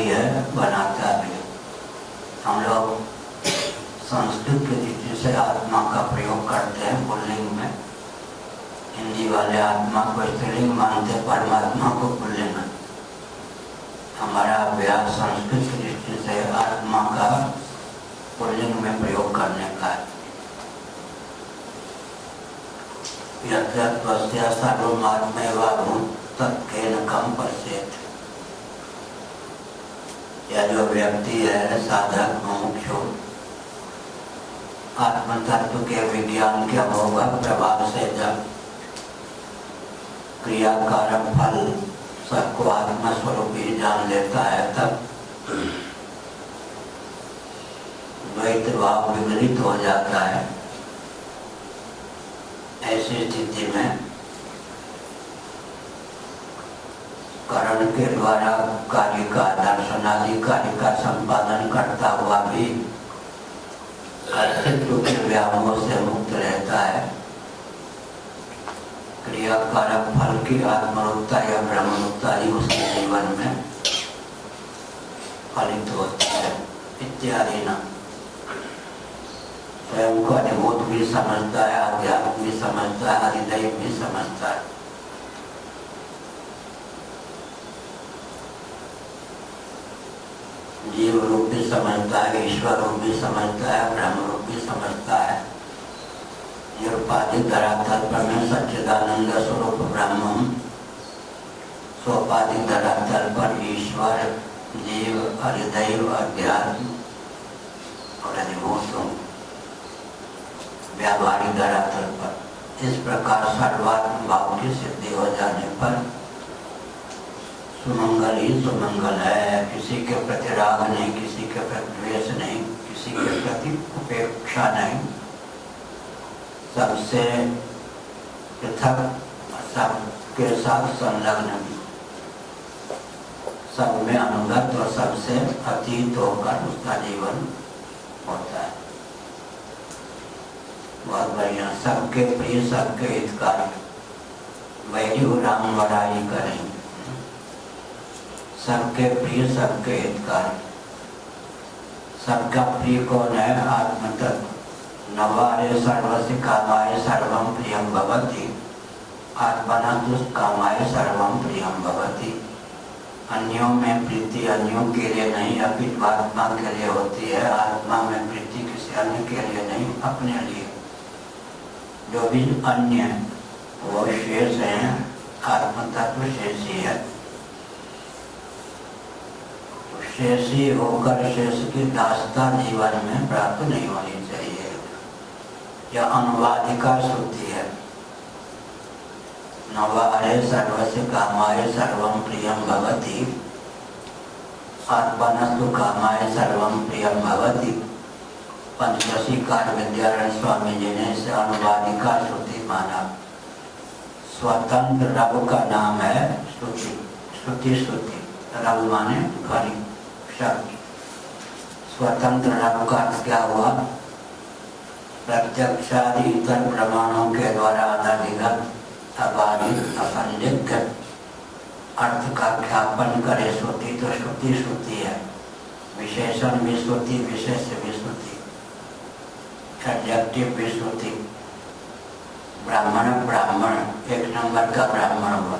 भी है, बनाता भी है। हम लोग संस्कृत की दृष्टि से आत्मा का प्रयोग करते हैं पुल्लिंग में। हिंदी वाले आत्मा को स्त्रीलिंग मानते, परमात्मा को पुल्लिंग। हमारा अभ्यास संस्कृत की दृष्टि से आत्मा का पुल्लिंग में प्रयोग करने का है। यस्य सर्वमात्मैव तत्केन कम पश्येत्। यह जो व्यक्ति है साधक मुमुक्षु, आत्म तत्व के विज्ञान के अमोघ प्रभाव से जब क्रियाकारक फल सबको आत्मा स्वरूप ही जान लेता है, तब द्वैत भाव विगलित हो जाता है। ऐसी स्थिति में करण के द्वारा कार्य का दर्शनादि कार्य का संपादन करता हुआ भी अस्तित्व के व्यामोह से मुक्त रहता है। क्रियाकारक फल की आत्मरूपता या ब्रह्मरूपता ही उसके जीवन में फलित होती है इत्यादि न। स्वयं को अनुभूत भी समझता है, अध्यात्म भी समझता है, हृदय भी समझता है। जीव रूप भी समझता है, ईश्वर रूप भी समझता है, ब्रह्म रूप भी समझता है। निरुपाधिक धरातल पर में सच्चिदानंद स्वरूप ब्रह्म, सोपाधिक धरातल पर ईश्वर, जीव, हृदय, अध्यात्म और अधिभूत व्यावहारिक धरातल पर। इस प्रकार सर्वात्म भाव की सिद्धि हो जाने पर सुमंगल ही सुमंगल है। किसी के प्रति राग नहीं, किसी के प्रति द्वेष नहीं, किसी के प्रति उपेक्षा नहीं, सबसे पृथक, सबके साथ संलग्न, सब में अनुगत और सबसे अतीत होकर उसका जीवन होता है। बहुत बढ़िया। सबके प्रिय, सबके हितकारी, वैरी राम बड़ाई करें। सबके प्रिय, सबके हितकारी। सबका प्रिय कौन है? आत्म तत्व। नवारे सर्वस्य कामाय सर्वं प्रियं भवति, आत्मना दुष्कामाय सर्वं प्रियं भवति। अन्यों में प्रीति अन्यों के लिए नहीं, अपितु आत्मा के लिए होती है। आत्मा में प्रीति किसी अन्य के लिए नहीं, अपने लिए। जो भी अन्य वो शेष है, आत्म तत्व शेषी है। शेषी होकर शेष की दासता जीवन में प्राप्त नहीं होनी चाहिए। यह अनुवादिका श्रुति है। नवारे सर्वस्य कामाय सर्वं प्रियं भवति, आत्मनस्तु कामाय सर्वं प्रियं भवति। पंचदशी कार विद्यारण स्वामी जी ने इसे अनुवादिका श्रुति माना। स्वतंत्र रब का नाम है श्रुति। श्रुति श्रुति रब माने ध्वनि शब्द। स्वतंत्र रब का क्या हुआ? प्रत्यक्षादि इतर प्रमाणों के द्वारा अनधिगत, अबाधित, असंदिग्ध अर्थ का ख्यापन करे श्रुति तो श्रुति श्रुति है। विशेषण भी श्रुति, विशेष भी श्रुति, एडजेक्टिव भी श्रुति। ब्राह्मण ब्राह्मण, एक नंबर का ब्राह्मण हुआ।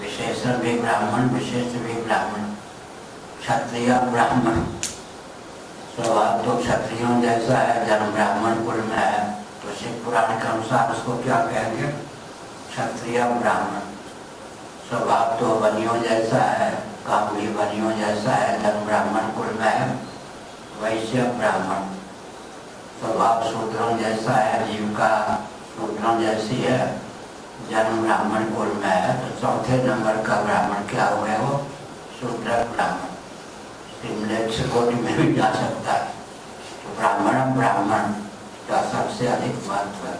विशेषण भी ब्राह्मण, विशेष भी ब्राह्मण। क्षत्रिय ब्राह्मण, स्वभाव तो क्षत्रियों जैसा है, जन्म ब्राह्मण कुल में है, तो शिव पुराण के अनुसार उसको क्या कहेंगे? क्षत्रिय ब्राह्मण। स्वभाव तो बनियों जैसा है, काम भी बनियों जैसा है, जन्म ब्राह्मण कुल में है, वैश्य ब्राह्मण। स्वभाव शूद्रों जैसा है, जीविका शूद्रों जैसी है, जन्म ब्राह्मण कुल में है, तो चौथे नंबर का ब्राह्मण क्या हुए? वो शूद्र ब्राह्मण। सिमलेक्ष कोटि में भी जा सकता है। तो ब्राह्मण ब्राह्मण का सबसे अधिक महत्व है।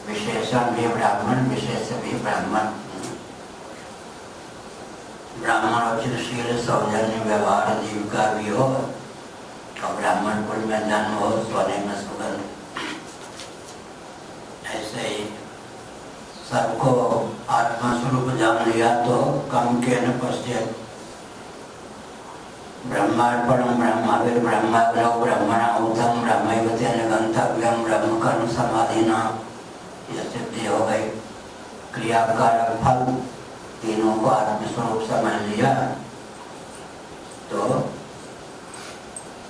विशेषण भी ब्राह्मण, विशेष भी ब्राह्मण। ब्राह्मण उचितशील, सौजन्य, व्यवहार, जीविका भी हो, और ब्राह्मण कुल में जन्म हो, सोने में सुगंध। ऐसे ही सबको आत्मा स्वरूप जान लिया तो कम के न पश्चात ब्रह्मार्पणम ब्रह्माविर ब्रह्माग्नो ब्रह्मणा उत्तम ब्रह्मैवतेन गंतव्यम ब्रह्म कर्म समाधिना, यह सिद्धि हो गई। क्रियाकारक फल तीनों को आत्मस्वरूप समझ लिया तो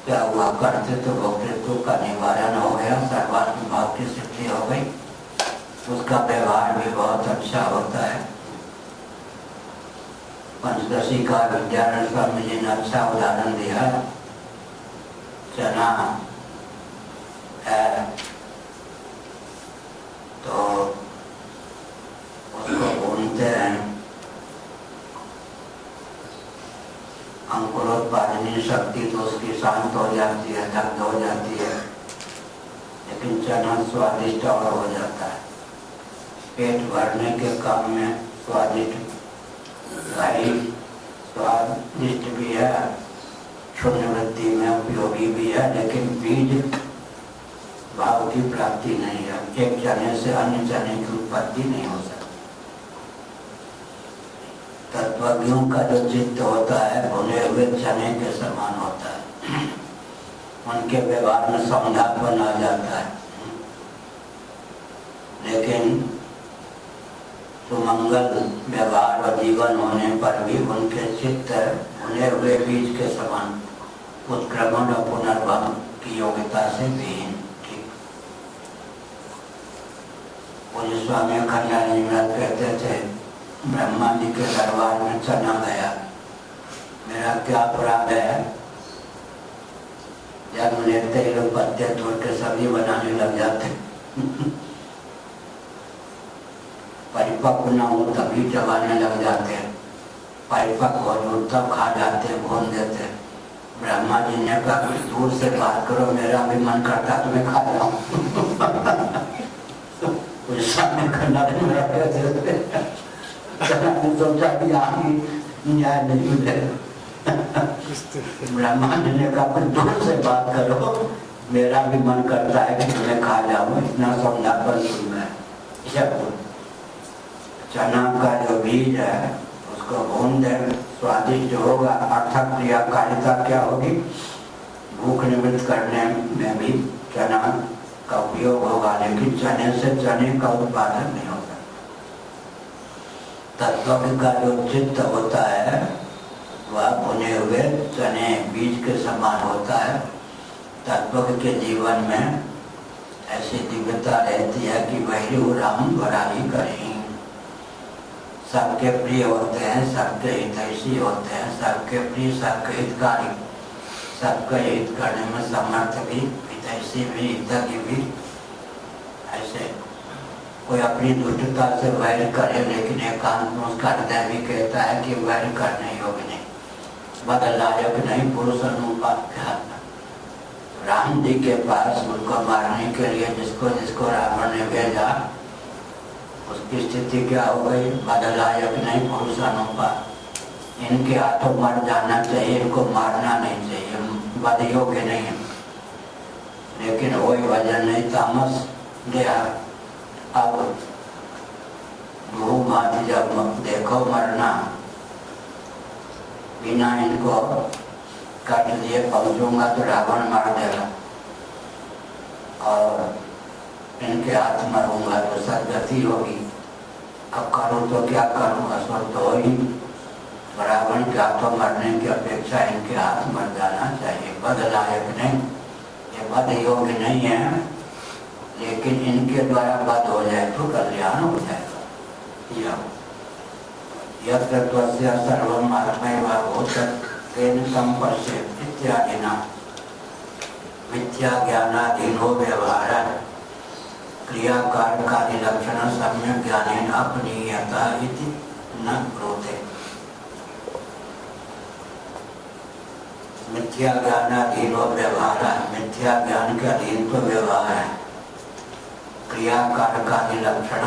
क्या हुआ, कर्तृत्व भोक्तृत्व का निवारण हो गया, सर्वात्म भाव की सिद्धि हो गई। उसका व्यवहार भी बहुत अच्छा होता है। पंचदशी का विद्यानंद स्वामी जी ने अच्छा उदाहरण दिया। चना है तो उसको भूनते हैं, अंकुरोत्पादनी शक्ति तो उसकी शांत हो जाती है, दग्ध हो जाती है, लेकिन चना स्वादिष्ट और हो जाता है। पेट भरने के काम में स्वादिष्ट भाई स्वादिष्ट भी है, शून्य वृत्ति में उपयोगी भी है, लेकिन बीज भाव की प्राप्ति नहीं है। एक चने से अन्य चने की उत्पत्ति नहीं हो सकती। तत्वज्ञों का जो चित्त होता है भुने हुए चने के समान होता है। उनके व्यवहार में सौंधापन आ जाता है, लेकिन सुमंगल व्यवहार और जीवन होने पर भी उनके चित्त भुने हुए बीज के समान उत्क्रमण और पुनर्भव की योग्यता से विहीन। पूज्य स्वामी अखंडानंद महाराज कहते थे, ब्रह्मा जी के दरबार में चना गया, मेरा क्या अपराध है, जन्म लेते ही लोग पत्ते तोड़ के सब्जी बनाने लग जाते। परिपक्व न हो तभी चबाने लग जाते, परिपक्व हो तब खा जाते, भून देते। ब्रह्मा जी ने कहा कुछ दूर से बात करो, मेरा भी मन करता तुम्हें खा जाऊं। सामने करना सोचा कि आप ही न्याय नहीं मिलेगा। ब्रह्मा जी ने कहा कुछ दूर से बात करो, मेरा भी मन करता है कि तुम्हें खा जाऊं, इतना सौंदापन तुम्हें। चना का जो बीज है उसको भून दे, स्वादिष्ट होगा। अर्थात क्रियाकारिता क्या होगी, भूख निवृत्त करने में भी चना का उपयोग होगा, लेकिन चने से चने का उत्पादन नहीं होता। तत्व का जो चित्त होता है वह भुने हुए चने बीज के समान होता है। तत्व के जीवन में ऐसी दिव्यता रहती है कि वही राम बड़ाई करें, सबके प्रिय होते हैं, सबके हितैषी होते हैं, सबके प्रिय, सबके हितकारी, सबका हित करने में समर्थ भी, हितैषी भी, हितज्ञ भी। ऐसे कोई अपनी दुष्टता से वैर करे, लेकिन एकांत में उसका हृदय भी कहता है कि वैर करने योग्य नहीं, बदलायक नहीं, पुरुष अनुपात के हाथ। राम जी के पास उनको मारने के लिए जिसको जिसको रावण ने भेजा, उसकी स्थिति क्या हो गई, बदलायक नहीं, पुरुष अनुपात। इनके हाथों मर जाना चाहिए, इनको मारना नहीं चाहिए, बद योग्य नहीं है। लेकिन वही वजन नहीं, तामस गया। अब भूमात जब देखो मरना, बिना इनको काट लिए पहुंचूंगा तो रावण मार देगा, और इनके हाथ मरूंगा तो सदगति होगी। अब करूँ तो क्या करूँ, असर तो हो ही। रावण के हाथों मरने की अपेक्षा इनके हाथ मर जाना चाहिए। बदलायक नहीं, ये बद योग्य नहीं है, लेकिन इनके द्वारा बद हो जाए तो कल्याण हो जाएगा। यत्र त्वस्य सर्वम् आत्मैव भूतं तेन संपश्येत् इत्यादि न मिथ्या ज्ञानाधीनो व्यवहारः क्रियाकारकादि लक्षण सम्यक ज्ञानेन अपनीयता इति न ब्रूते। मिथ्या ज्ञानाधीनो व्यवहारः, मिथ्या ज्ञान के अधीन तो व्यवहार है। क्रियाकारक आदि लक्षण,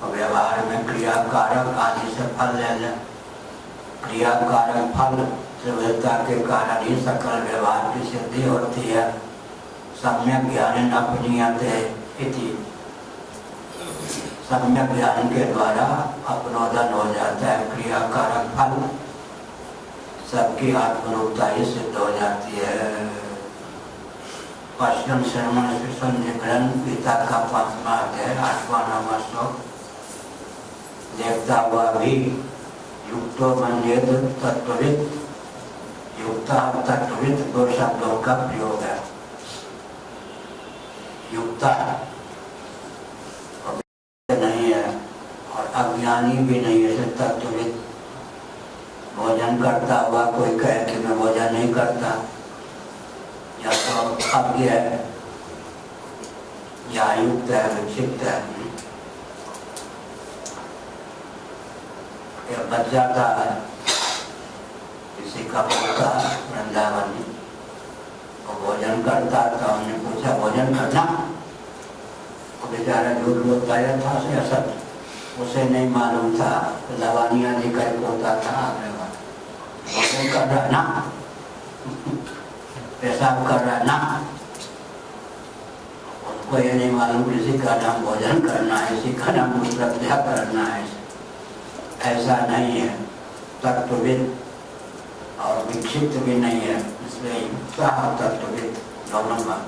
व्यवहार में क्रियाकारक आदि से फल ले लें। क्रियाकारक फल तीव्रता के कारण ही सकल व्यवहार की सिद्धि होती है। सम्यक ज्ञान अपनीयते इति, सम्यक ज्ञान के द्वारा अपनोदन हो जाता है। क्रियाकारक फल सबकी आत्मरूपता ही सिद्ध हो जाती है। पश्चिम श्रवण स्पेशन निग्रहण गीता का 5वां अध्याय 8वां 9वां श्लोक। देखता हुआ भी युक्तो मन्येत तत्त्वविद, युक्ता तत्त्वविद 2 शब्दों का प्रयोग है। युक्ता नहीं है और अज्ञानी भी नहीं है। तत्त्वविद भोजन करता हुआ कोई कहे कि मैं भोजन नहीं करता, या तो अज्ञ है या युक्त है, विक्षिप्त है। यह बच जाता है किसी का पोता वृंदावन में, वो भोजन करता था। हमने पूछा भोजन करना, वो बेचारा झूठ बोलता था से असत, उसे नहीं मालूम था लवानिया जी का पोता था। भोजन कर रहा ना, पेशाब कर रहा ना, उसको ये नहीं मालूम किसी का नाम भोजन करना है, इसी का नाम मूत्रत्याग करना है। ऐसा नहीं है। तत्त्वविद और विक्षिप्त भी नहीं है, इसलिए तत्त्वविद दोनों बात।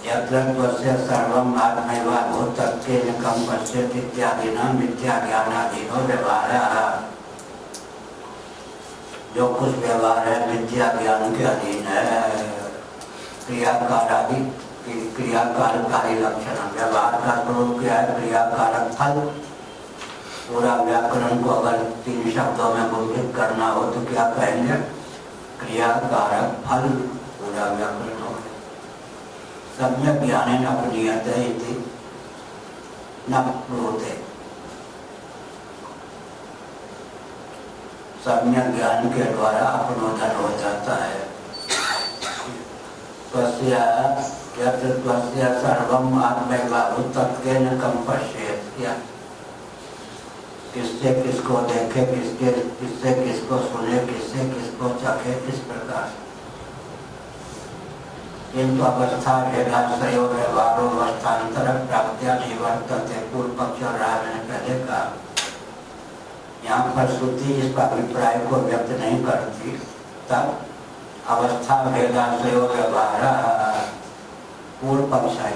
यत्र सर्वम आत्मैव भूतत्वेन कम पश्यति इत्यादिना मिथ्या ज्ञानाधीनो व्यवहारः। जो कुछ व्यवहार है मिथ्या ज्ञान के अधीन है। क्रियाकारादि क्रियाकारकारी लक्षण, व्यवहार का स्वरूप क्या है? क्रियाकारक फल। पूरा व्याकरण को अगर 3 शब्दों में गुंफित करना हो तो क्या कहेंगे? क्रियाकारक फल। पूरा व्याकरण हो गया। सम्यक ज्ञानेन अपनीयते इति न ब्रूते। सम्यक ज्ञान के द्वारा अपनोदन हो जाता है। त्वस्य सर्वम आत्मैव भूतत्वेन कम पश्येत्। किससे किसको देखे, किससे किसको सुने, किससे किसको चखे, इस प्रकार। किंतु अवस्था भेदाश्रयो व्यवहारो अवस्थान्तर प्राप्त्या निवर्तते। पूर्व पक्ष और राय मैंने पहले कहा। यहाँ पर श्रुति इस अभिप्राय को व्यक्त नहीं करती। तब अवस्था भेदाश्रयो व्यवहार पूर्व पक्ष है।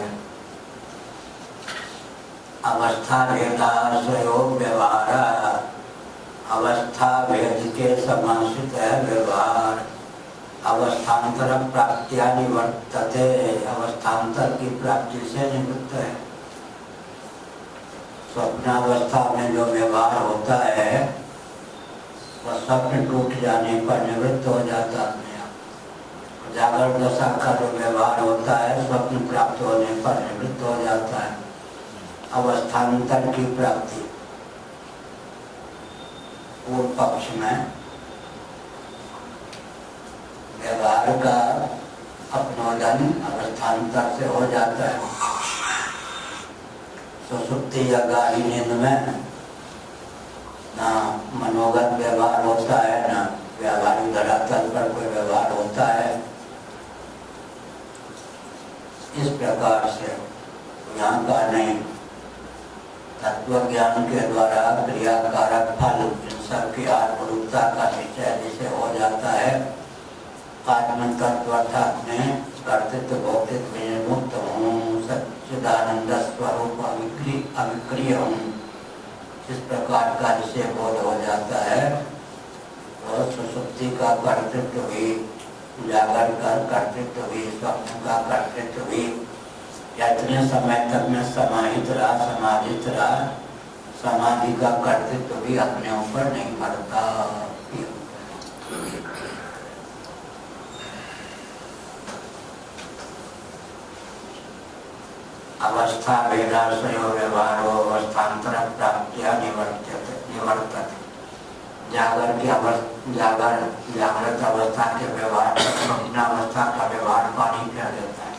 अवस्था भेदाश्रयो व्यवहार, अवस्था भेद के समाश्रित है व्यवहार। अवस्थान्तर प्राप्त्या निवर्तते, अवस्थान्तर की प्राप्ति से निवृत्त है। स्वप्नावस्था में जो व्यवहार होता है वह स्वप्न टूट जाने पर निवृत्त हो जाता है। जागरण दशा का जो व्यवहार होता है स्वप्न प्राप्त होने पर निवृत्त हो जाता है। अवस्थान्तर की प्राप्ति पूर्व पक्ष में व्यवहार का अपनोदन अवस्थान्तर से हो जाता है। सुसुप्ति या गाढ़ी नींद में ना मनोगत व्यवहार होता है, ना व्यावहारिक धरातल पर कोई व्यवहार होता है। इस प्रकार से यहाँ का नहीं, तत्व ज्ञान के द्वारा क्रियाकारक फल इन सबकी आत्मरूपता का निश्चय जिसे हो जाता है। आत्म तत्व अर्थात में कर्तृत्व भौतिक विमुक्त हूँ, सच्चिदानंद स्वरूप अविक्रिय हूँ, इस प्रकार का जिसे बोध हो जाता है और सुसुप्ति का कर्तृत्व भी, जागर का कर्तृत्व भी, स्वप्न का कर्तृत्व भी, इतने समय तक में समाहित रहा, समाधित रहा, समाधि का कर्तृत्व भी अपने ऊपर नहीं पड़ता। अवस्था भेदाश्रयो व्यवहारो अवस्थान्तर प्राप्त्या निवर्तते। जागृत अवस्था के व्यवहार स्वप्नावस्था का व्यवहार पानी फेर देता है।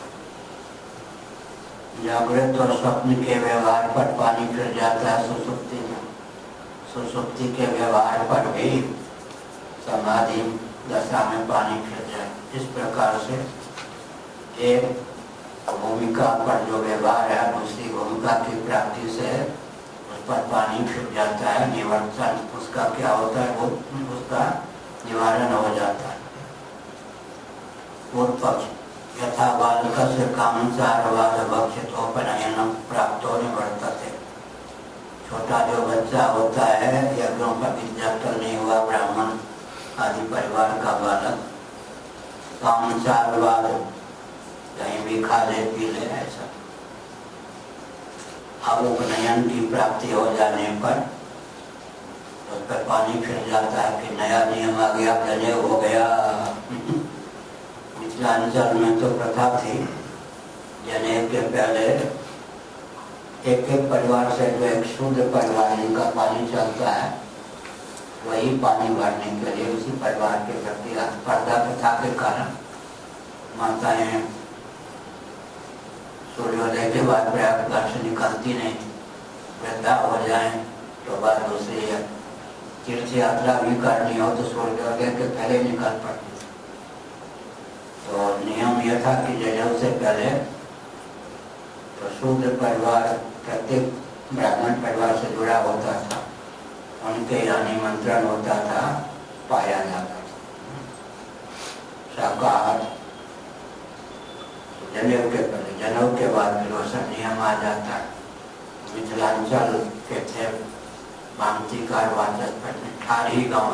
जागृत और स्वप्न के व्यवहार पर पानी फिर जाता है सुसुप्ति में। सुसुप्ति के व्यवहार पर भी समाधि दशा में पानी फिर जाए। इस प्रकार से एक भूमिका पर जो व्यवहार है दूसरी भूमिका की प्राप्ति से उस पर पानी फिर जाता है। निवर्तन उसका क्या होता है? वो उसका निवारण हो जाता है। पूर्व पक्ष यथा बालकस्य कामचारवाद भक्षितोपनयनम प्राप्तो निवर्तते। छोटा जो बच्चा होता है, यज्ञों का विद्यार्थी नहीं हुआ, ब्राह्मण आदि परिवार का बालक, कामचारवाद कहीं भी खा ले पी ले ऐसा, अब उपनयन की प्राप्ति हो जाने पर उस पर पानी फिर जाता है कि नया नियम आ गया, जनेऊ हो गया। मिथिलांचल में तो प्रथा थी, जनेऊ के पहले एक एक परिवार से जो एक शुद्ध परिवार जिनका पानी चलता है, वही पानी भरने के लिए उसी परिवार के प्रति पर्दा प्रथा के कारण माताएं सूर्योदय के बाद प्रयागराज से निकलती नहीं, वृद्धा हो जाए तो बाद दूसरी तीर्थ यात्रा भी करनी हो तो सूर्योदय के पहले निकल पड़ती। तो नियम यह था कि जनेऊ से पहले तो शुद्ध परिवार प्रत्येक ब्राह्मण परिवार से जुड़ा होता था, उनके यहाँ निमंत्रण होता था, पाया जाता था। शाकाहार जनेऊ के पहले, जनेऊ के बाद फिर वो सब नियम आ जाता है। मिथिलांचल के थे भांतिकार वाचस्पति में ठारी गाँव,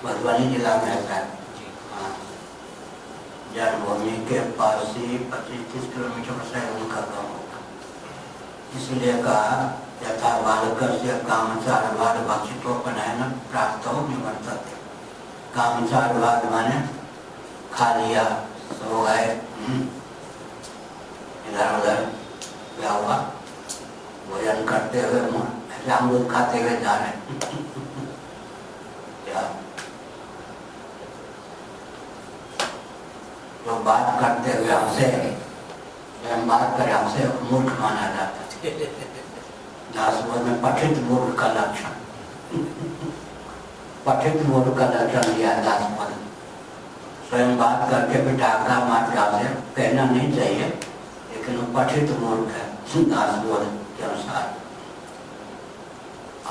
मधुबनी जिला में ऐसा है। जन्मभूमि के पास ही 25-30 किलोमीटर से उनका गाँव होगा। इसलिए कहा यथा बालकस्य कामचारवाद भक्षितोपनयन प्राप्तो निवर्तते। कामचारवाद माने खा लिया, सो गए, इधर उधर क्या हुआ, भोजन करते हुए ऐसे अमरूद खाते हुए जा रहे क्या, तो बात करते हुए हमसे, हम बात करें हमसे मूर्ख माना जाता है। दासबोध में पठित मूर्ख का लक्षण, पठित मूर्ख का लक्षण लिया दासबोध। स्वयं बात करके बिठाका मात्रा से कहना नहीं चाहिए, लेकिन वो पठित मूर्ख है दासबोध के अनुसार।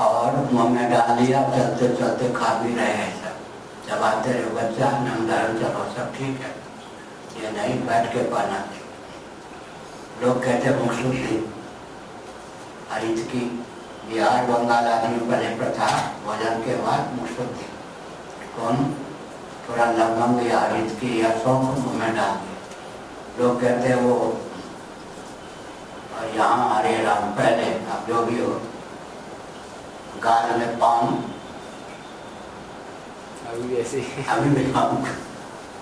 और मुँह में डाल दिया, चलते चलते खा भी रहे हैं सब, चबाते रहे बच्चा, नमदार चलो सब ठीक है, ये नहीं बैठ के पाना चाहिए। लोग कहते मुख शुद्धि हरित की, बिहार बंगाल आदि में पहले प्रथा भोजन के बाद मुख शुद्धि, कौन थोड़ा लवंग या हरित की या सौंफ मुँह में डाल दिया। लोग कहते हैं वो यहाँ हरे राम, पहले अब जो भी हो, गाल में पाऊं अभी ऐसे अभी भी पाऊं।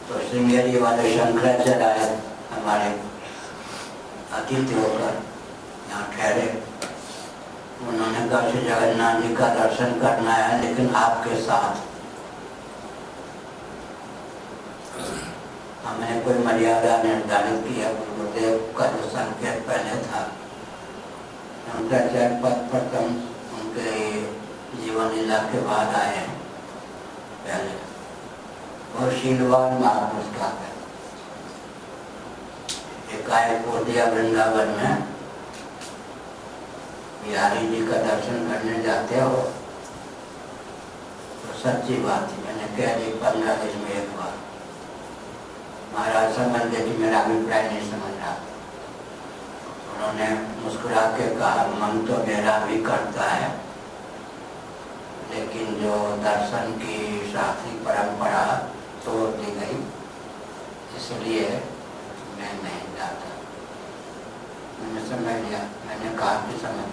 तो श्रृंगेरी वाले शंकराचार्य आए हमारे अतिथि होकर यहाँ ठहरे। उन्होंने कहा श्री जगन्नाथ जी का दर्शन करना है, लेकिन आपके साथ। हमने कोई मर्यादा निर्धारित किया, गुरुदेव का जो संकेत पहले था, शंकराचार्य पद प्रथम उनके जीवन लीला के बाद आए हैं पहले, और शीलवान महापुरुष का है। एकाएक बोधिया वृंदावन में बिहारी जी का दर्शन करने जाते हो तो सच्ची बात है, मैंने कह दी 15 दिन में एक बार। महाराज समझ गए कि मेरा अभिप्राय नहीं समझ रहा। उन्होंने मुस्कुरा के कहा मन तो मेरा भी करता है, लेकिन जो दर्शन की शास्त्रीय परंपरा तोड़ दी गई, इसलिए मैं नहीं जाता। मैंने समझ लिया, मैंने कहा कि समझ।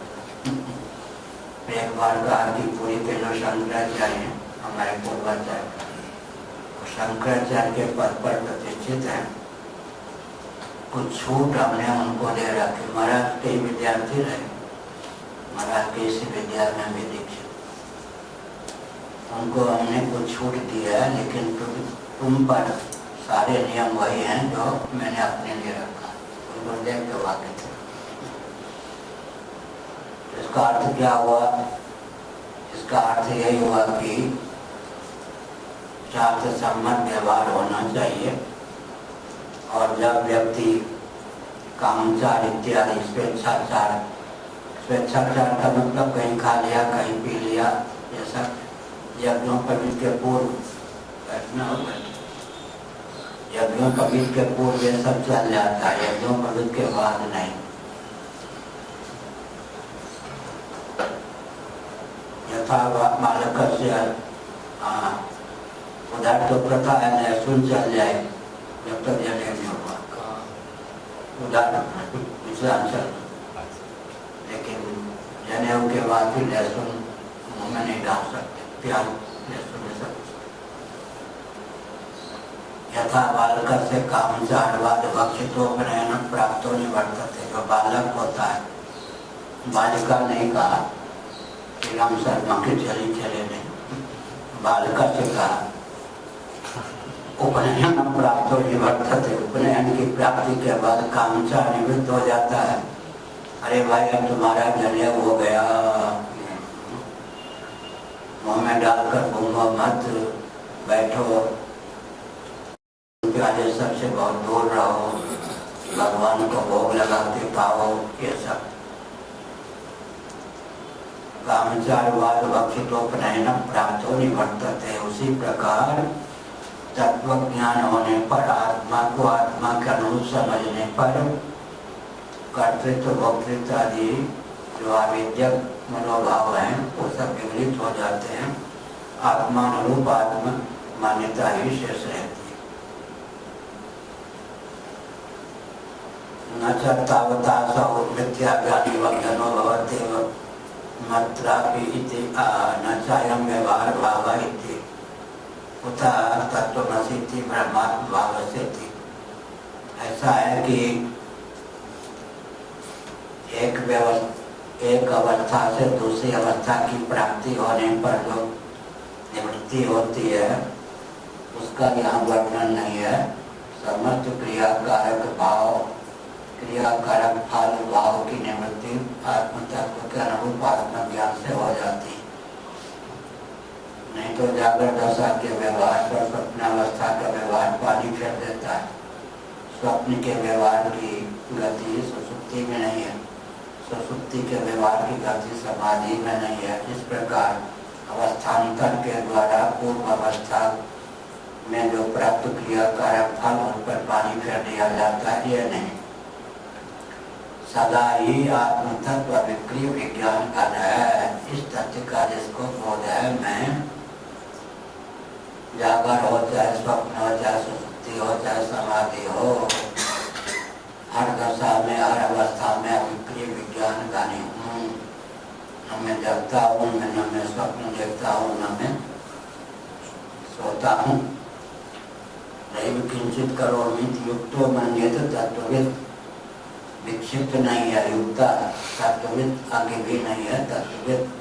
एक बार कहा कि पूरी के जो शंकराचार्य हैं हमारे पूर्वाचार्य, शंकराचार्य के पद पर प्रतिष्ठित हैं, कुछ छूट हमने उनको दे रखी। महाराज के विद्यार्थी रहे, महाराज के इसी विद्यालय में भी दीक्षित, उनको हमने कुछ छूट दी है, लेकिन तुम पर सारे नियम वही हैं जो मैंने अपने लिए रखा। गुरुदेव के वाक्य थे। इसका अर्थ क्या हुआ? इसका अर्थ यही हुआ कि शास्त्र सम्मत व्यवहार होना चाहिए, और जब व्यक्ति कामचार इत्यादि स्वेच्छाचार का मतलब कहीं खा लिया, कहीं पी लिया, ये सब यज्ञोपवीत के पूर्व बैठना होगा, यज्ञोपवीत के पूर्व ये सब चल जाता है, यज्ञोपवीत के बाद नहीं। यथा बालक से उधर तो प्रथा है लहसुन चल जाए जब तक जले नहीं हुआ उधर मिथिलांचल, लेकिन जनेऊ के बाद भी लहसुन मुँह में नहीं डाल सकते, प्याज लहसुन में सब। यथा बालक से कामचारवाद भक्षितोपनयन प्राप्तो निवर्तते, जो बालक होता है, बालिका नहीं कहा, राम शर्मा के चले नहीं, बालक से कहा उपनयन प्राप्त निवर्तते, उपनयन की प्राप्ति के बाद कामचार निवृत्त हो जाता है। अरे भाई अब तुम्हारा जनेऊ हो गया, मुँह में डालकर घूमो मत, बैठो प्यारे सबसे बहुत दूर रहो, भगवान को भोग लगाते पाओ, ये सब। कामचारवाद भक्षितोपनयन प्राप्तो निवर्तते, उसी प्रकार तत्व ज्ञान होने पर, आत्मा को आत्मा के अनुरूप समझने पर कर्तृत्व भोक्तृत्व आदि जो आविद्यक मनोभाव हैं वो सब विपरीत हो जाते हैं, आत्मानुरूप आत्म मान्यता ही शेष रहती है। न च तावता सौ मिथ्याज्ञानी वज्ञनो भवति मत्रापि इति न चायं व्यवहार भाव इति उत तत्त्वमसीति ब्रह्मात्म भावस्यति। ऐसा है कि एक अवस्था से दूसरी अवस्था की प्राप्ति होने पर जो निवृत्ति होती है उसका यहाँ वर्णन नहीं है। समस्त क्रियाकारक भाव, क्रियाकारक फल भाव की निवृत्ति आत्म तत्व के अनुरूप आत्मज्ञान से हो जाती है। नहीं तो जागृत दशा के व्यवहार पर स्वप्नावस्था का व्यवहार पानी फेर देता है। स्वप्न के व्यवहार की गति सुसुप्ति में नहीं है, सुसुप्ति के व्यवहार की गति समाधि में नहीं है। इस प्रकार अवस्थान्तर के द्वारा पूर्व अवस्था में जो प्राप्त क्रियाकारक फल उन पर पानी फेर दिया जाता है, ये नहीं। सदा ही आत्म तत्व विक्रिय विज्ञान का है। इस तथ्य का जिसको बोध है, मैं जागर हो चाहे स्वप्न हो चाहे सुसुप्ति हो चाहे समाधि हो, हर दशा में हर अवस्था में अविक्रिय विज्ञान का नहीं हूँ। न मैं जगता हूँ, न मैं स्वप्न देखता हूँ, न मैं सोता हूँ। दैव किंचित करोमीति युक्तो मन्येत तत्त्वविद, विक्षिप्त नहीं है युक्ता, तत्त्वविद आगे भी नहीं है तत्त्वविद।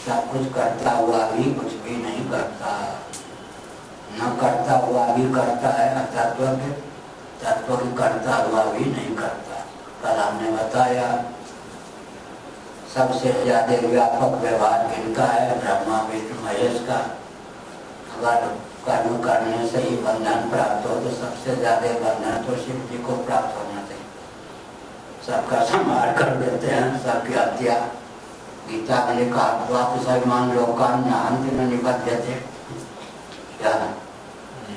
सब कुछ करता हुआ भी कुछ भी नहीं करता, न करता हुआ भी करता है तत्त्वविद, तत्व भी करता हुआ भी नहीं करता। कल हमने बताया सबसे ज्यादा व्यापक व्यवहार किनका है? ब्रह्मा विष्णु महेश का। अगर कर्म करने से ही बंधन प्राप्त हो तो सबसे ज्यादा बंधन तो शिव जी को प्राप्त होना चाहिए। सबका संहार कर देते हैं, सबकी हत्या। गीता में लिखा स्वापमान लोकान अंतिम निबद्धते, क्या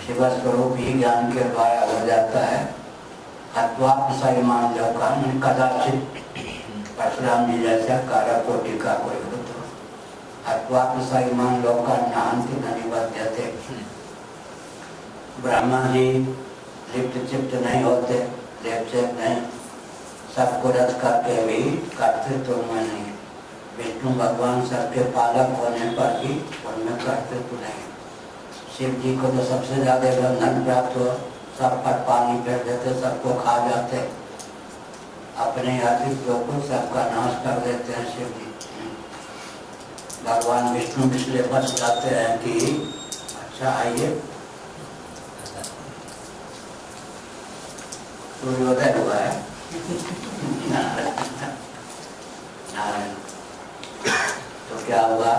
शिव स्वरूप ही ज्ञान के द्वारा हो जाता है। अत्वापमान लोकान कदाचित परशुराम जी जैसा कारक कोटि का कोई हो तो अत्वापमान लोकान अंतिम निबद्धते। ब्रह्मा जी लिप्त चिप्त नहीं होते, लेप नहीं, सबको रच करके भी कर्तृत्व में नहीं। विष्णु भगवान सबके पालक होने पर भी उनमें कर्तृत्व नहीं। शिव जी को तो सबसे ज्यादा बंधन प्राप्त हो, सब पर पानी फेर देते, सबको खा जाते, अपने अस्तित्व को सबका नाश कर देते हैं शिव जी। भगवान विष्णु इसलिए बच जाते हैं कि अच्छा आइए सूर्योदय हुआ है। तो क्या हुआ,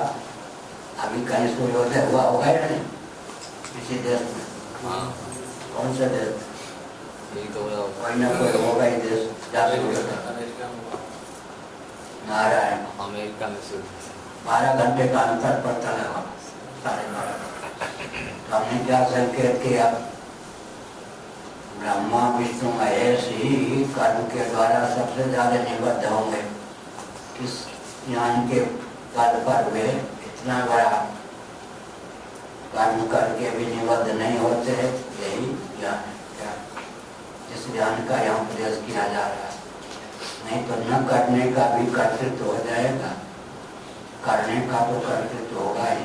अभी कहीं सूर्योदय हुआ होगा या नहीं किसी देश में? कौन सा देश? कोई ना कोई होगा ही देश। नारायण, अमेरिका में 12 घंटे का अंतर पड़ता है, ने क्या संकेत किया? ब्रह्मा विष्णु महेश ही कर्म के द्वारा सबसे ज्यादा निबद्ध होंगे। किस ज्ञान के बल पर वे इतना बड़ा कर्म करके भी निबद्ध नहीं होते हैं? यही ज्ञान है। क्या इस ज्ञान का यहाँ उपदेश किया जा रहा है। नहीं तो न करने का भी कर्तृत्व हो जाएगा, करने का तो कर्तृत्व होगा ही।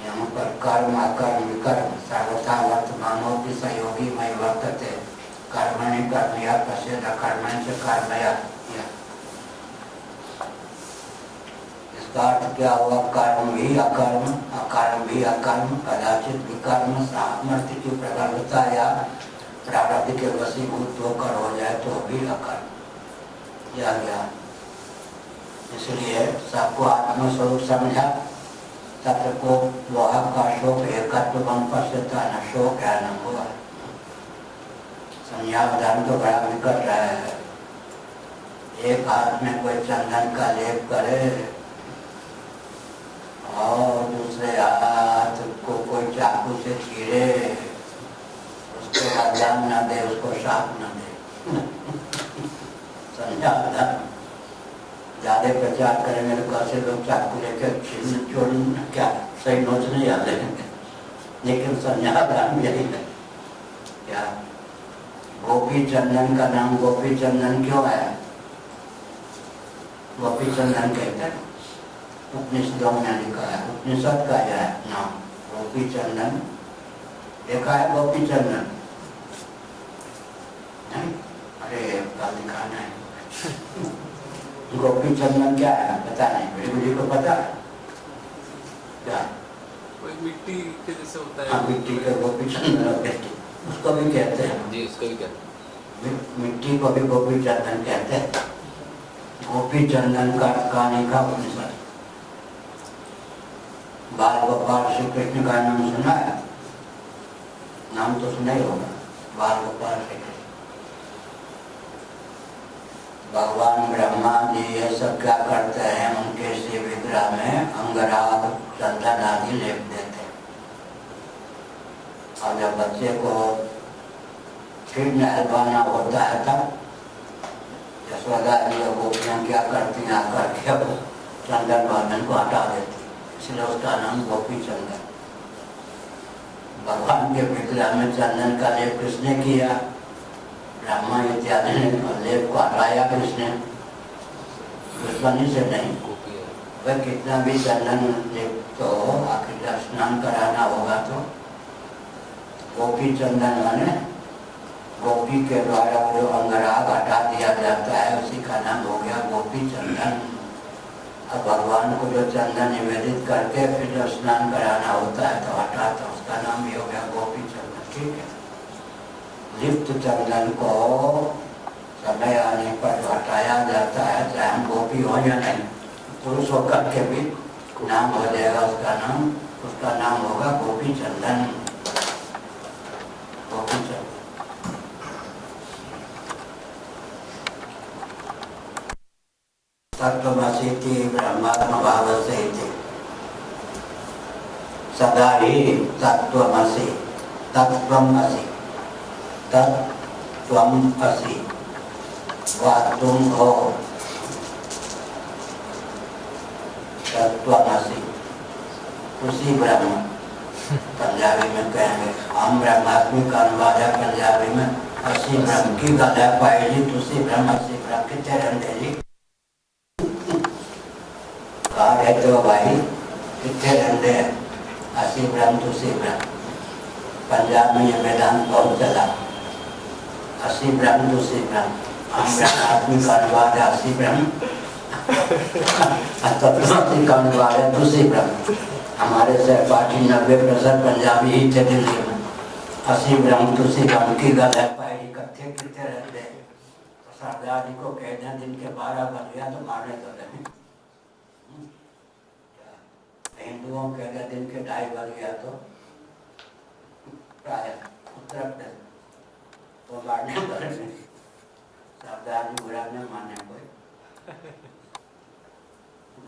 यहाँ पर कर्म अकर्म विकर्म सर्वथा वर्तमानों की सहयोगी मय वर्तते कर्मणि कर्मया पश्येद अकर्मणि च कर्मया। इसका अर्थ क्या हुआ? कर्म भी अकर्म, अकर्म भी अकर्म, कदाचित विकर्म सामर्थ्य की प्रबलता या प्रारब्ध के वशीभूत होकर हो जाए तो भी अकर्म या ज्ञान। इसलिए सबको आत्मस्वरूप समझा, तत्व को वह का शोक एकत्व बन पश्यता न शोक है न हुआ। संज्ञावधान तो बड़ा विकट रहा है। एक हाथ में कोई चंदन का लेप करे और दूसरे हाथ को कोई चाकू से चीरे, उसको अजान न दे, उसको शाप न दे। संज्ञावधान ज्यादा प्रचार करेंगे तो कैसे लोग चाकू लेकर छीन चोरी क्या सही नोच नहीं आते हैं। लेकिन संज्ञावधान यही है। क्या गोपी चंदन का नाम गोपी चंदन क्यों आया? गोपी चंदन कहते हैं, उपनिषदों में लिखा है, उपनिषद का यह नाम गोपी चंदन। देखा है गोपी चंदन? नहीं? अरे कल दिखाना है। गोपी चंदन क्या है पता नहीं, बड़ी बुढ़ी को पता है क्या? कोई मिट्टी के जैसे होता है। हाँ, मिट्टी के गोपी चंदन उसको भी कहते हैं जी, उसको भी कहते हैं। मिट्टी को भी गोपी चंदन कहते हैं। गोपी चंदन का कहानी का उपनिषद। बाल गोपाल श्री कृष्ण का नाम सुना है? नाम तो सुना ही होगा, बाल गोपाल श्री कृष्ण। भगवान ब्रह्मा जी ये सब क्या करते हैं? उनके श्री विग्रह में अंगराग चंदन आदि लेप देते हैं। और जब बच्चे को फिर नहलवाना होता है तब यशोदा जी और गोपियाँ क्या करती हैं? आकर के चंदन बंधन को हटा देती, इसलिए उसका नाम गोपी चंदन। भगवान के विग्रह में चंदन का लेप किसने किया? ब्रह्मा इत्यादि ने लेप को हटाया किसने? दुश्मनी से नहीं। वह कितना भी चंदन लेप तो आखिर जब स्नान कराना होगा तो गोपी चंदन माने गोपी के द्वारा जो अंगराग हटा दिया जाता है उसी का नाम हो गया गोपी चंदन। अब भगवान को जो चंदन निवेदित करके फिर जब स्नान कराना होता है तो हटाता, उसका नाम भी हो गया गोपी चंदन। ठीक है। लिप्त चंदन को समय आने पर जो हटाया जाता है, चाहे हम गोपी हो या नहीं, पुरुष होकर के भी नाम हो जाएगा उसका नाम होगा गोपी चंदन। गोपी चंदन तत्वमसीति ब्रह्मात्म भाव से सदा ही तत्वमसि, तत्वमसि, तत्वम असि, वह तुम हो। तत्वमसि उसी ब्रह्म, पंजाबी में कहेंगे हम ब्रह्मात्मी का अनुवाद है पंजाबी में। असी ब्रह्म की गला पाई जी, तुसी ब्रह्म असी ब्रह्म कितने रहते जी? कहाँ रहते हो भाई? कितने रहते हैं? असी ब्रह्म तुसी ब्रह्म। पंजाब में ये वेदांत बहुत चला। असी ब्रह्म तुसी ब्रह्म, हम ब्रह्मात्मी का अनुवाद है असी ब्रह्म, तत्वमसि का अनुवाद है तुसी ब्रह्म। हमारे सहपाठी 90% पंजाबी ही थे दिल्ली में। असी ब्रह्म तुसी ब्रह्म की गल है पाई कथे कितने रहते हैं? तो सरदार जी को कह दें दिन के 12 बज गया तो मारने तो रहे। हिंदुओं के अगर दिन के 2:30 बज गया तो प्राय उत्तर प्रदेश तो मारने तो रहे। सरदार जी बुरा न माने कोई,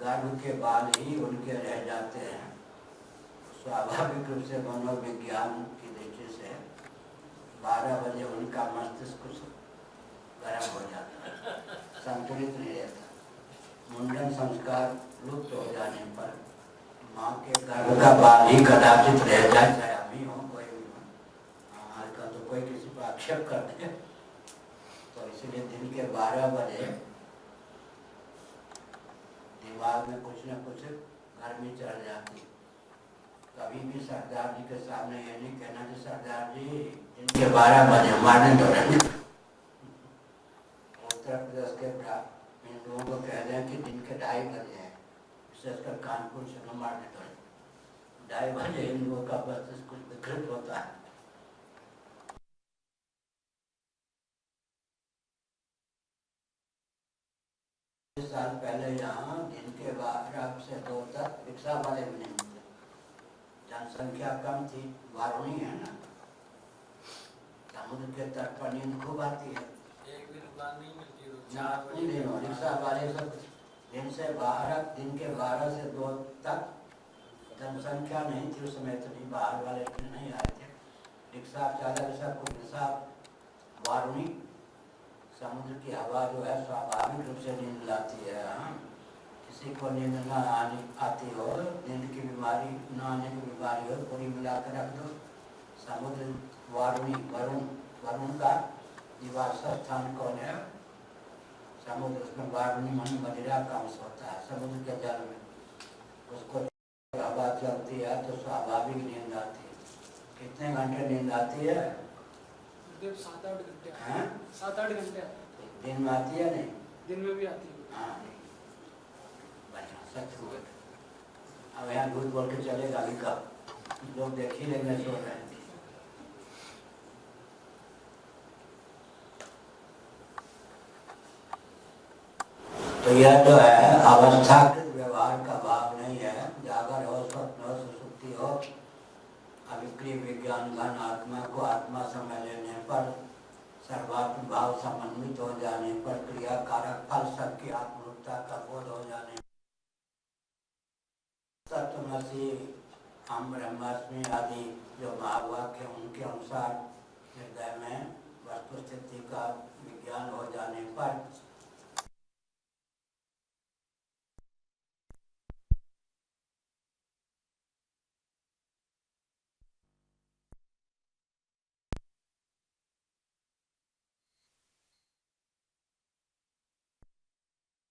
गर्भ के बाद ही उनके रह जाते हैं। स्वाभाविक रूप से मनोविज्ञान की दृष्टि से 12 बजे उनका मस्तिष्क कुछ गर्म हो जाता है, संतुलित नहीं रहता। मुंडन संस्कार लुप्त हो जाने पर माँ के गर्भ का बाल ही कदाचित रह जाए, चाहे अभी हो कोई भी हो। आजकल तो कोई किसी पर आक्षेप करते हैं, तो इसलिए दिन के 12 बजे दिमाग में कुछ न कुछ गर्मी चढ़ जाती। कभी भी सरदार जी के सामने ये नहीं कहना कि सरदार जी इनके 12 बजे मारने दौड़ेंगे। उत्तर प्रदेश के इन लोगों को कह दें कि दिन के 2:30 बजे हैं, विशेषकर कानपुर से न मारने दौड़े। 2:30 बजे इन लोगों का बस कुछ विकृत होता है। साल पहले यहाँ दिन के 12 से 2 तक रिक्शा वाले भी नहीं मिलते, जनसंख्या कम थी, वारुणी है ना, समुद्र के तट पर नींद खूब आती है। एक भी दुकान नहीं मिलती, रिक्शा वाले सब दिन के 12 से 2 तक जनसंख्या नहीं थी उस समय, इतनी बाहर वाले नहीं आए थे। रिक्शा चालक सब कुछ हिसाब वारुणी, समुद्र की हवा जो है स्वाभाविक रूप से नींद लाती है। किसी को नींद न आती हो, नींद की बीमारी न आने की बीमारी हो, पूरी मिलाकर रख दो। समुद्र वारुणी, वरुण का निवास स्थान कौन है? समुद्र, उसमें वारुणी मन मदिरा का अंश होता है समुद्र के जल में। उसको हवा चलती है तो स्वाभाविक नींद आती है। कितने घंटे नींद आती है? 7-8 घंटे। 7-8 घंटे दिन में आती है? नहीं, दिन में भी आती है। हाँ, बढ़िया, सच हुआ। अब यहाँ झूठ बोल के चलेगा अभी कब? लोग देख ही लेंगे, सो रहे हैं। तो यह जो है अवस्थाकृत व्यवहार का भाव नहीं है। जागर हो, स्वप्न हो, सुसुप्ति हो, अविक्रिय विज्ञान घन आत्मा को आत्मा समझ लेने पर, सर्वात्म भाव समन्वित हो जाने पर, क्रियाकारक फल सबकी आत्मरूपता का बोध हो जाने, तत्वमसि हम ब्रह्मास्मि आदि जो महावाक्य उनके अनुसार हृदय में वस्तु स्थिति का विज्ञान हो जाने पर,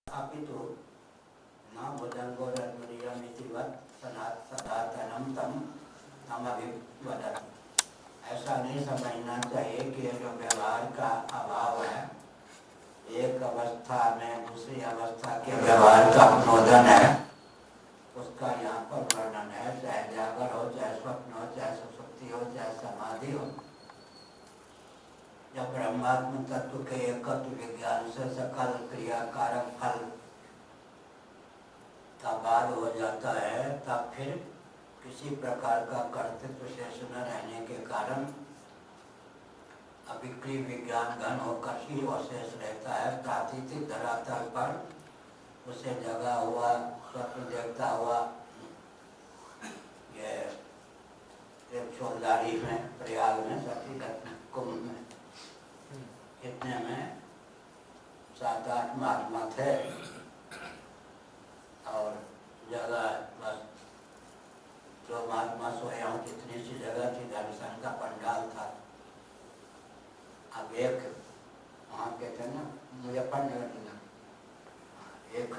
अपितु न भुजंगो रत्मरियमितिवत् सनातनम तम अभिवदति। ऐसा नहीं समझना चाहिए कि जो व्यवहार का अभाव है, एक अवस्था में दूसरी अवस्था के व्यवहार का अनुमोदन है, उसका यहाँ पर वर्णन है। चाहे जागर हो, चाहे स्वप्न हो, चाहे सुसुप्ति हो, चाहे समाधि हो। जब ब्रह्मात्म तत्व के एकत्व विज्ञान से सकल क्रियाकारक फल का बाद हो जाता है, तब फिर किसी प्रकार का कर्तृत्व शेष न रहने के कारण अविक्रिय विज्ञान घन होकर ही शेष रहता है। प्रातिथिक धरातल पर उसे जगा हुआ स्वप्न देखता हुआ, ये एक छोलदारी में, प्रयाग में, सती कुंभ में, इतने में 7-8 महात्मा थे और जगह बस 2 महात्मा सोए हों, कितनी सी जगह थी, दर्शन का पंडाल था। अब एक वहाँ के थे ना, मुजफ्फरनगर जिला, एक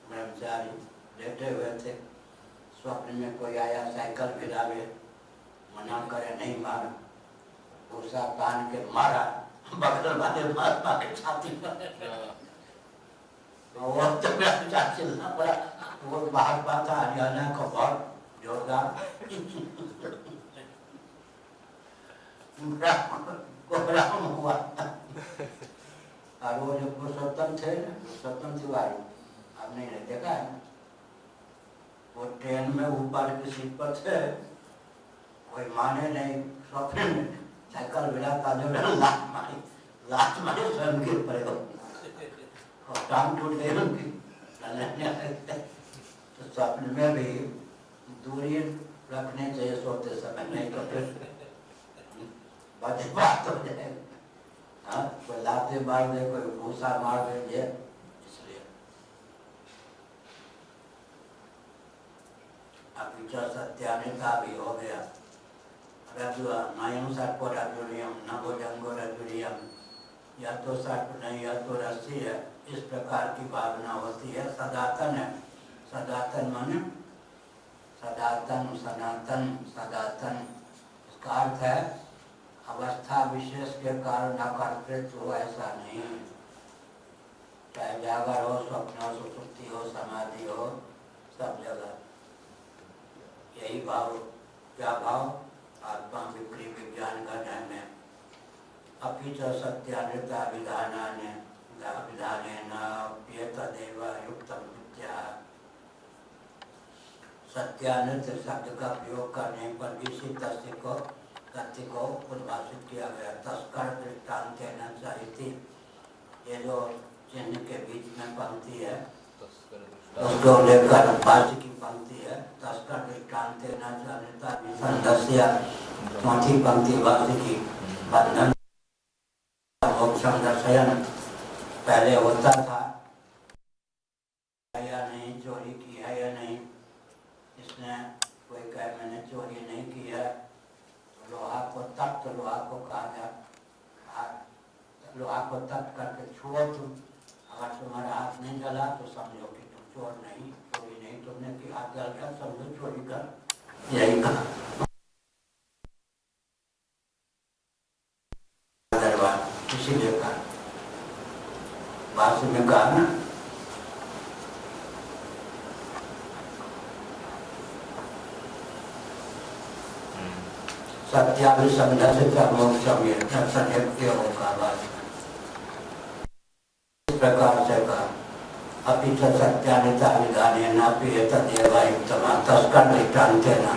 ब्रह्मचारी लेटे हुए थे। स्वप्न में कोई आया, साइकिल भिड़ावे, मना करे नहीं मारा, भूसा पान के मारा बगल वाले महात्मा के छाती पर। वो तो चिल्ला पड़ा। वो महात्मा था हरियाणा को बहुत जोरदार कोहराम हुआ। और वो जो पुरुषोत्तम थे, पुरुषोत्तम तिवारी, आपने देखा है, वो ट्रेन में ऊपर की सीट पर थे, कोई माने नहीं, स्वप्न में साइकिल भिड़ाता जो लात मारी स्वयं गिर पड़े हो और टांग टूट गई उनकी। तो स्वप्न में भी दूरी रखने चाहिए सोते समय, नहीं तो फिर बात हो जाएगी। हाँ, कोई लाते मार दे, कोई भूसा मार दे, इसलिए अभी जो सत्यानिता भी हो गया। नयम सर्प रजुरियम न भुजंगो रजुरियम, या तो सर्प नहीं या तो रस्सी है, इस प्रकार की भावना होती है। सदातन है, सदातन माने सदातन, सनातन, सदातन, इसका अर्थ है अवस्था विशेष के कारण अकर्तृत्व हो, ऐसा नहीं है। चाहे जागर हो, स्वप्न हो, सुसुप्ति हो, समाधि हो, सब जगह यही भाव। क्या भाव? आत्मा विक्री विज्ञान घन में अपि च सत्यानृता विधानाने तदेव युक्तम विद्या। सत्यानृत शब्द का प्रयोग करने पर भी इसी तथ्य को उद्भाषित किया गया। तस्कर दृष्टान्त न चाहिए, ये जो चिन्ह के बीच में पंक्ति है उसको लेकर भाष्य की पंक्ति है। तस्कर दृष्टान्त न चाहिए, चौथी पंक्ति भाष्य की। बंधन मोक्षम दर्शयन, पहले होता था या नहीं, चोरी की है या नहीं। इसने कोई कहे मैंने चोरी नहीं की है, तो लोहा को तख्त, लोहा को कहा जाए, लोहा को तख्त करके छुओ तुम, अगर तुम्हारा हाथ नहीं जला तो समझो कि तुम चोर नहीं, चोरी नहीं तुमने की, हाथ जल गया समझो चोरी कर, यही कहा। इसीलिए कहा, भाष्य में कहा ना, सत्याभिसंध से मोक्षम, ये होगा। इस प्रकार से कहा अपि च सत्यानिता विधाने नापि तदेव युक्तम। तस्कर दृष्टान्त न,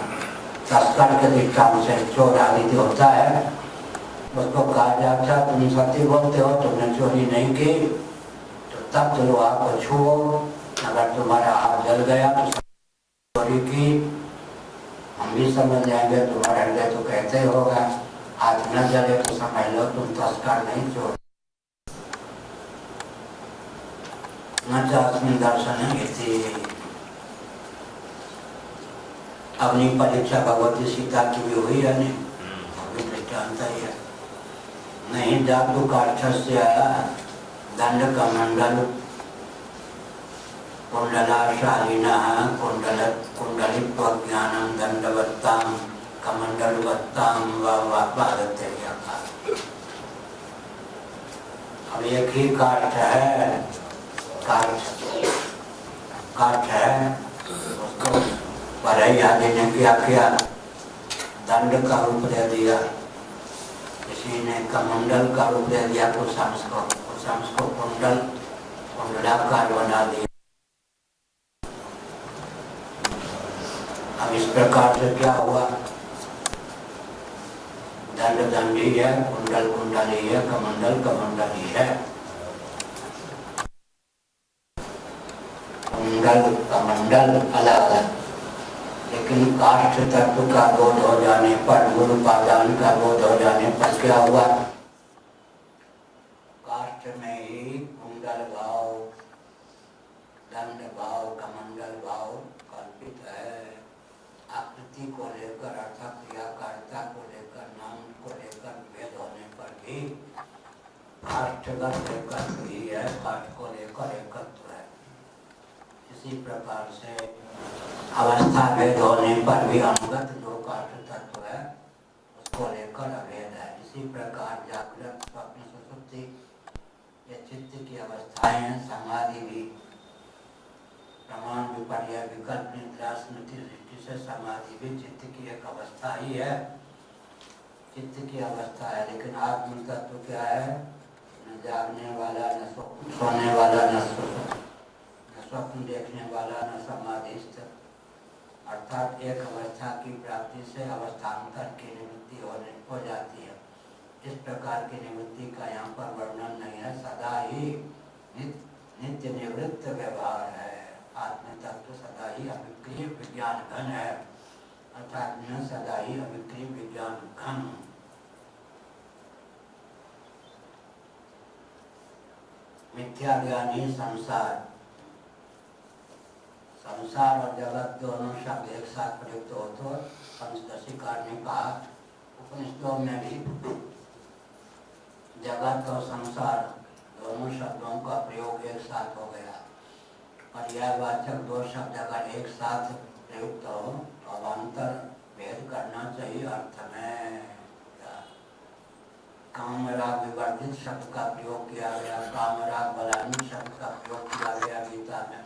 तस्कर के दृष्टांत से चोर आदि होता है, उसको कहा जाता तुम सत्य बोलते हो, तुमने चोरी नहीं की, तो तब तो लोहा को छुओ, अगर तुम्हारा हाथ जल गया तो चोरी की, हम भी समझ जाएंगे। तुम्हारा हृदय तो कहते होगा, हाथ न जले तो समझ लो तुम तस्कर नहीं, चोर। न चास्मिन दर्शन इति। अग्नि परीक्षा भगवती सीता की भी हुई है, नहीं अभी दृष्टांत ही है। नहीं जातु काष्ठस्य दंड कमंडल कुंडलाशालिनः कुंडलित्व ज्ञानम दंडवत्ताम कमंडलवत्ताम वादते। अब एक ही काष्ठ है, काष्ठ है, उसको बढ़ई आदि ने क्या दंड का रूप दे दिया, किसी ने कमंडल का रूप दे दिया, कुछ को कुंडलाकार बना दिया। अब इस प्रकार से क्या हुआ, दंड दंडी है, कुंडल कुंडली है, कमंडल कमंडली है। कुंडल कमंडल अलग अलग, लेकिन काष्ठ तत्व का बोध हो जाने पर, गुरु उपादान का बोध हो जाने पर क्या हुआ, काष्ठ में ही कुंडल भाव, दंड भाव, कमंडल भाव कल्पित है। आकृति को लेकर, अर्थात क्रियाकारिता को लेकर, नाम को लेकर भेद होने पर भी काष्ठगत एकत्व ही है, काष्ठ को लेकर एकत्व है। इसी प्रकार से अवस्था भेद होने पर भी अनुगत जो काष्ठ तत्व है उसको लेकर अभेद है। इसी प्रकार जागृत, स्वप्न, सुषुप्ति ये चित्त की अवस्थाएं हैं। समाधि भी प्रमाण विपर्य विकल्प निद्रा स्मृति दृष्टि से समाधि भी चित्त की एक अवस्था ही है, चित्त की अवस्था है। लेकिन आत्म तत्व क्या है, न जागने वाला, न सोने वाला, न स्वप्न देखने वाला, न समाधिस्थ, अर्थात एक अवस्था की प्राप्ति से अवस्थान्तर की निवृत्ति हो जाती है। इस प्रकार की निवृत्ति का यहाँ पर वर्णन नहीं है, सदा ही नित्य निवृत्त व्यवहार है। आत्म तत्व सदा ही अविक्रिय विज्ञान घन है। अर्थात न सदा ही अविक्री विज्ञान घन। मिथ्या ज्ञान ही संसार। संसार और जगत दोनों शब्द एक साथ प्रयुक्त हो तो पंचदशीकार ने कहा, उपनिषदों में भी जगत और संसार दोनों शब्दों का प्रयोग एक साथ हो गया। पर्यायवाचक दो शब्द अगर एक साथ प्रयुक्त हो तो अवान्तर भेद करना चाहिए अर्थ में। काम राग विवर्जित शब्द का प्रयोग किया गया, काम राग बलान्वित शब्द का प्रयोग किया गया गीता में।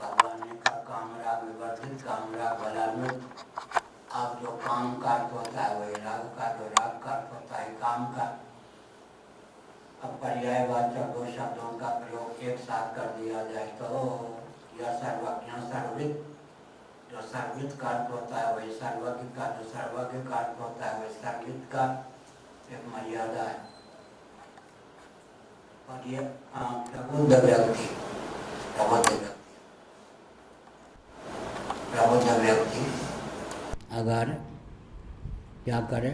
भगवान ने कहा काम राग विवर्जित, काम राग बलान्वित। अब जो काम का अर्थ होता है वही राग का, जो राग का अर्थ होता है काम का। अब पर्यायवाचक दो शब्दों का प्रयोग एक साथ कर दिया जाए तो यह सर्वज्ञ सर्वित, जो सर्वित का अर्थ होता है वही सर्वज्ञ का, जो सर्वज्ञ का अर्थ होता है वही सर्वित का एक मर्यादा है। और ये प्रबुद्ध व्यक्ति अगर क्या करे,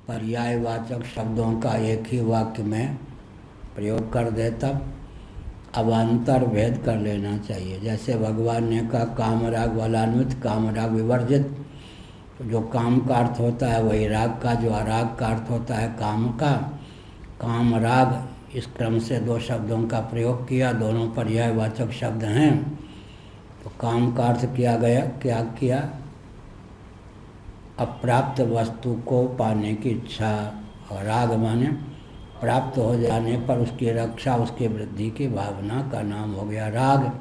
पर्यायवाचक शब्दों का एक ही वाक्य में प्रयोग कर दे तब अवान्तर भेद कर लेना चाहिए। जैसे भगवान ने कहा काम राग बलान्वित, काम राग विवर्जित। जो काम का अर्थ होता है वही राग का, जो अराग का अर्थ होता है काम का। काम राग इस क्रम से दो शब्दों का प्रयोग किया, दोनों पर्यायवाचक शब्द हैं। तो काम का अर्थ किया गया, क्या किया, अप्राप्त वस्तु को पाने की इच्छा, और राग माने प्राप्त हो जाने पर उसकी रक्षा, उसकी वृद्धि की भावना का नाम हो गया राग।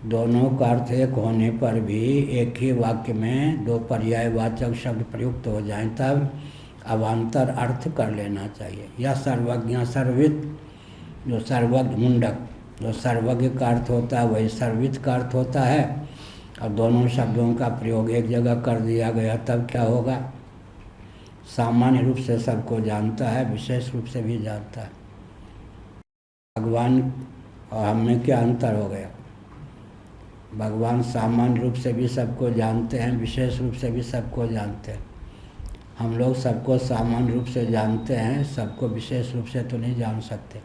दोनों का अर्थ एक होने पर भी एक ही वाक्य में दो पर्यायवाचक शब्द प्रयुक्त हो जाएं तब अवान्तर अर्थ कर लेना चाहिए। या सर्वज्ञ सर्वित, जो सर्वज्ञ मुंडक, जो सर्वज्ञ का अर्थ होता है वही सर्वित का अर्थ होता है। और दोनों शब्दों का प्रयोग एक जगह कर दिया गया तब क्या होगा, सामान्य रूप से सबको जानता है, विशेष रूप से भी जानता है। भगवान और हम में क्या अंतर हो गया, भगवान सामान्य रूप से भी सबको जानते हैं, विशेष रूप से भी सबको जानते हैं। हम लोग सबको सामान्य रूप से जानते हैं, सबको विशेष रूप से तो नहीं जान सकते।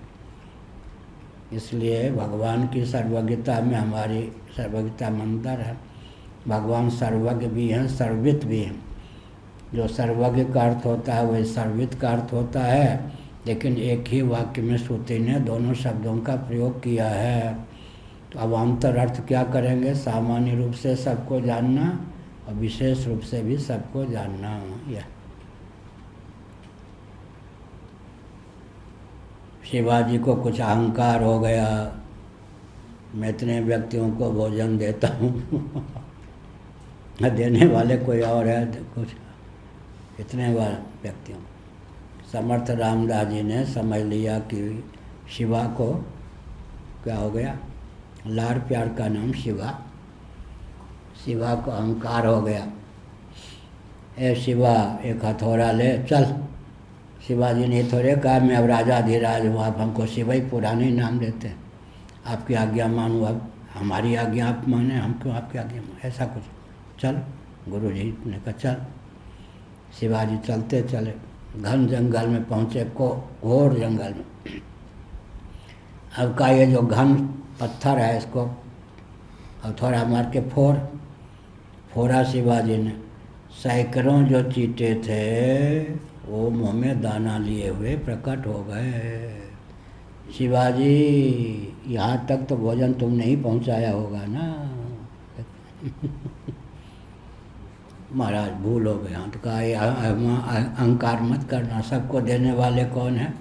इसलिए भगवान की सर्वज्ञता में हमारी सर्वज्ञता में अंतर है। भगवान सर्वज्ञ भी हैं, सर्वित भी हैं। जो सर्वज्ञ का अर्थ होता है वही सर्वित का अर्थ होता है, लेकिन एक ही वाक्य में श्रुति ने दोनों शब्दों का प्रयोग किया है। तो अवान्तर अर्थ क्या करेंगे, सामान्य रूप से सबको जानना और विशेष रूप से भी सबको जानना। यह शिवाजी को कुछ अहंकार हो गया, मैं इतने व्यक्तियों को भोजन देता हूँ देने वाले कोई और है, कुछ इतने व्यक्तियों। समर्थ रामदास जी ने समझ लिया कि शिवा को क्या हो गया, लाड़ प्यार का नाम शिवा, शिवा को अहंकार हो गया। ए शिवा एक हथौड़ा ले चल। शिवाजी ने थोड़े कहा मैं अब राजा धीराज हूँ, आप हमको शिवा ही पुराने नाम देते हैं, आपकी आज्ञा मानूँ, अब हमारी आज्ञा आप माने, हम क्यों आपकी आज्ञा माने, ऐसा कुछ। चल, गुरु जी ने कहा चल। शिवाजी चलते चले, घन जंगल में पहुँचे, घोर जंगल में। अब का ये जो घन पत्थर है इसको हथौड़ा मार के फोड़ा शिवाजी ने। सैकड़ों जो चींटे थे वो मुँह में दाना लिए हुए प्रकट हो गए। शिवाजी यहाँ तक तो भोजन तुमने ही पहुँचाया होगा ना महाराज भूल हो गया। तो कहा अहंकार मत करना, सबको देने वाले कौन है,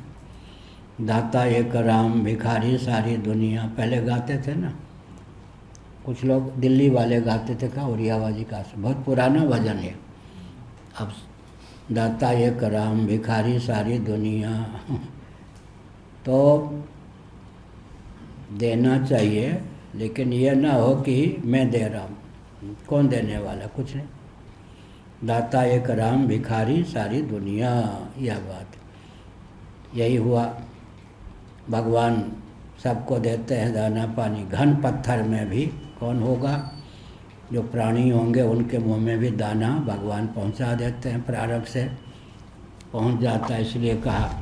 दाता एक राम, भिखारी सारी दुनिया। पहले गाते थे ना, कुछ लोग दिल्ली वाले गाते थे, का उड़ियाबाजी का, बहुत पुराना भजन है। अब दाता एक राम, भिखारी सारी दुनिया तो देना चाहिए, लेकिन ये ना हो कि मैं दे रहा हूँ। कौन देने वाला, कुछ नहीं। दाता एक राम, भिखारी सारी दुनिया, यह बात। यही हुआ, भगवान सबको देते हैं दाना पानी। घन पत्थर में भी कौन होगा, जो प्राणी होंगे उनके मुंह में भी दाना भगवान पहुंचा देते हैं, प्रारब्ध से पहुंच जाता है, इसलिए कहा।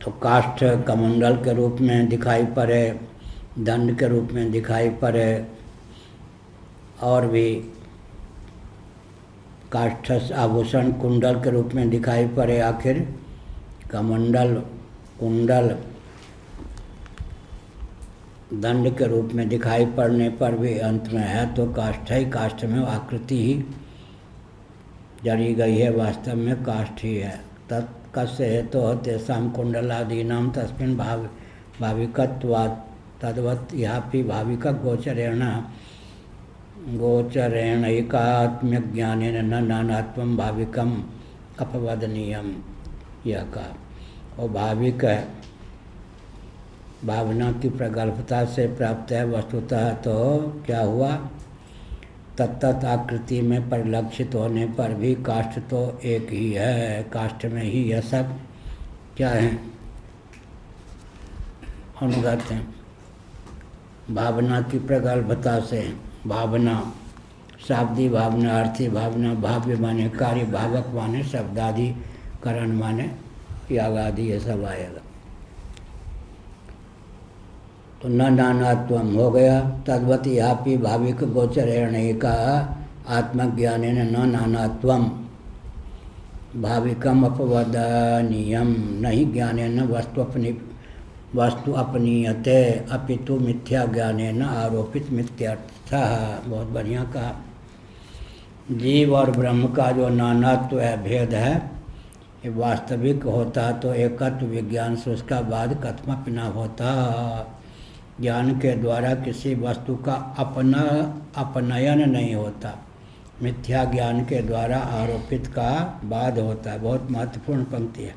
तो काष्ठ कमंडल के रूप में दिखाई पड़े, दंड के रूप में दिखाई पड़े, और भी काष्ठ आभूषण कुंडल के रूप में दिखाई पड़े। आखिर कमंडल कुंडल दंड के रूप में दिखाई पड़ने पर भी अंत में है तो काष्ठ ही, काष्ठ में आकृति ही जड़ी गई है, वास्तव में काष्ठ ही है। तत्कस्य हेतु तेषां कुंडलादीनां तस्मिन् भाविकत्वात् तद्वत् यहापि भाविक गोचरेणैकात्म्यज्ञानेन न नानात्वं भाविकम् अपवदनीयम्। यह कहा और भाविक है, भावना की प्रगल्भता से प्राप्त है वस्तुतः। तो क्या हुआ, तत्त आकृति में परिलक्षित होने पर भी काष्ठ तो एक ही है, काष्ठ में ही यह सब क्या है, अनुगत हैं। भावना की प्रगल्भता से, भावना शाब्दी भावना, अर्थी भावना, भाव्य माने कार्य, भावक माने शब्दादि, करण माने याग आदि, ये सब आएगा। तो न नानात्वम हो गया। तद्वत यापि भाविक गोचरेणैका आत्मज्ञानेन न नानात्वम भाविकम अपवदनीयम नहीं ज्ञानेन वस्तु अपनीयते अपितु मिथ्या ज्ञानेन आरोपित मिथ्यार्थः। बहुत बढ़िया कहा। जीव और ब्रह्म का जो नानात्व है, भेद है, ये वास्तविक होता तो एकत्व विज्ञान से उसका बाद कथमपि न होता। ज्ञान के द्वारा किसी वस्तु का अपनयन नहीं होता, मिथ्या ज्ञान के द्वारा आरोपित का बाद होता है। बहुत महत्वपूर्ण पंक्ति है।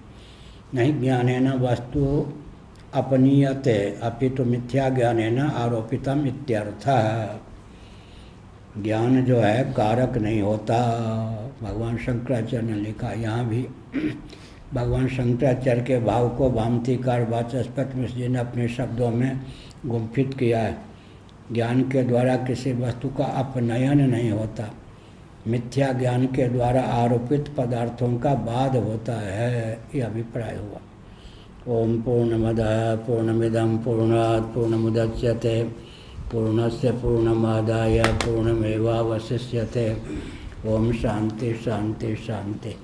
नहीं ज्ञानेन वस्तु अपनीयते अपितु मिथ्या ज्ञानेन आरोपितम इत्यर्थः। ज्ञान जो है कारक नहीं होता। भगवान शंकराचार्य ने लिखा, यहाँ भी भगवान शंकराचार्य के भाव को भामतीकार वाचस्पति मिश्र जी ने अपने शब्दों में गुम्फित किया है। ज्ञान के द्वारा किसी वस्तु का अपनयन नहीं होता, मिथ्या ज्ञान के द्वारा आरोपित पदार्थों का बाद होता है, ये अभिप्राय हुआ। ओम पूर्णमदः पूर्णमिदं पूर्णात् पूर्णमुदच्यते पूर्णस्य पूर्णमादाय पूर्णमेवावशिष्यते। ओम शांति शांति शांति।